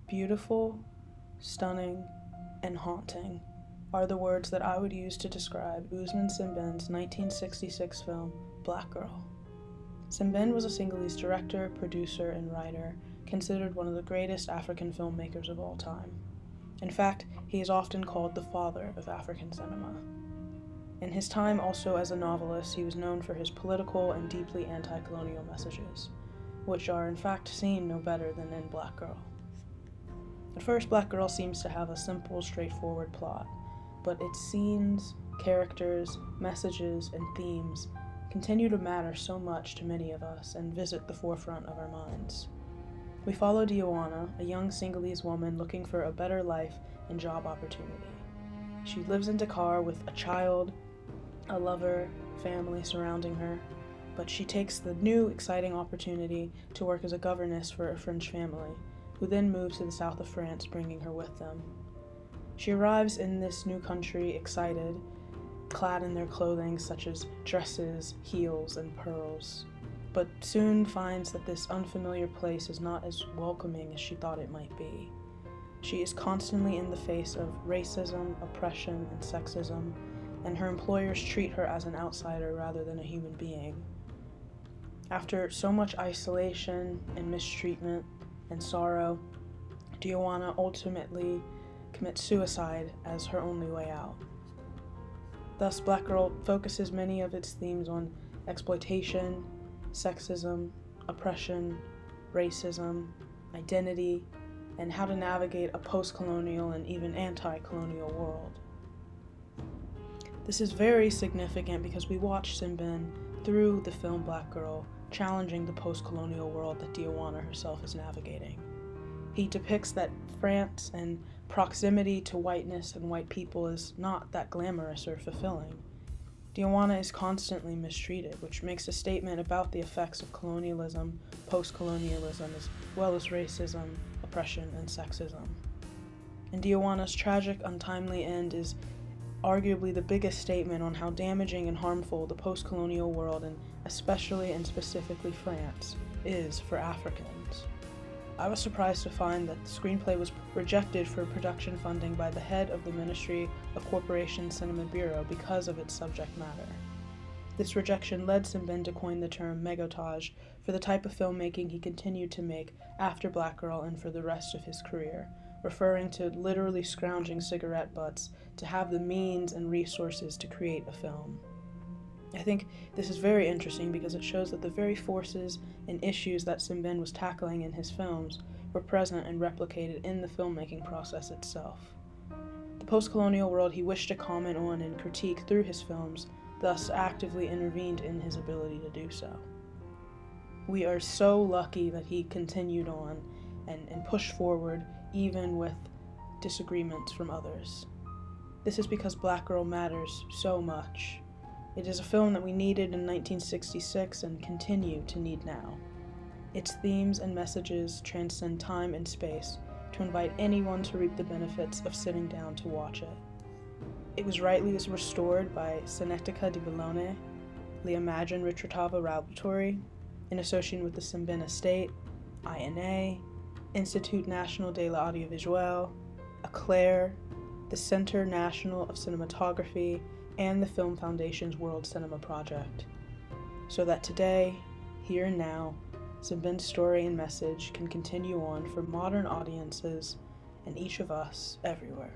Beautiful, stunning, and haunting are the words that I would use to describe Ousmane Sembene's 1966 film, Black Girl. Sembene was a Senegalese director, producer, and writer, considered one of the greatest African filmmakers of all time. In fact, he is often called the father of African cinema. In his time also as a novelist, he was known for his political and deeply anti-colonial messages, which are in fact seen no better than in Black Girl. At first, Black Girl seems to have a simple, straightforward plot, but its scenes, characters, messages, and themes continue to matter so much to many of us and visit the forefront of our minds. We follow Diawana, a young Senegalese woman looking for a better life and job opportunity. She lives in Dakar with a child, a lover, family surrounding her, but she takes the new, exciting opportunity to work as a governess for a French family, who then moves to the south of France, bringing her with them. She arrives in this new country excited, clad in their clothing such as dresses, heels, and pearls, but soon finds that this unfamiliar place is not as welcoming as she thought it might be. She is constantly in the face of racism, oppression, and sexism, and her employers treat her as an outsider rather than a human being. After so much isolation and mistreatment and sorrow, Diawana ultimately commits suicide as her only way out. Thus, Black Girl focuses many of its themes on exploitation, sexism, oppression, racism, identity, and how to navigate a post-colonial and even anti-colonial world. This is very significant because we watch Sembene through the film Black Girl challenging the post-colonial world that Diawana herself is navigating. He depicts that France and proximity to whiteness and white people is not that glamorous or fulfilling. Diawana is constantly mistreated, which makes a statement about the effects of colonialism, post-colonialism, as well as racism, oppression, and sexism. And Diawana's tragic, untimely end is arguably the biggest statement on how damaging and harmful the post-colonial world, and especially and specifically France, is for Africans. I was surprised to find that the screenplay was rejected for production funding by the head of the Ministry of Corporation Cinema Bureau because of its subject matter. This rejection led Sembene to coin the term mégotage for the type of filmmaking he continued to make after Black Girl and for the rest of his career, referring to literally scrounging cigarette butts to have the means and resources to create a film. I think this is very interesting because it shows that the very forces and issues that Sembene was tackling in his films were present and replicated in the filmmaking process itself. The post-colonial world he wished to comment on and critique through his films thus actively intervened in his ability to do so. We are so lucky that he continued on and pushed forward even with disagreements from others. This is because Black Girl matters so much. It is a film that we needed in 1966 and continue to need now. Its themes and messages transcend time and space to invite anyone to reap the benefits of sitting down to watch it. It was rightly restored by Cinetica di Bologna, l'Immagine Ritratava Laboratory, in association with the Sembene Estate, INA, Institut National de l'Audiovisuel, Éclair, the Centre National of Cinematography, and the Film Foundation's World Cinema Project, so that today, here and now, Sembene's story and message can continue on for modern audiences and each of us everywhere.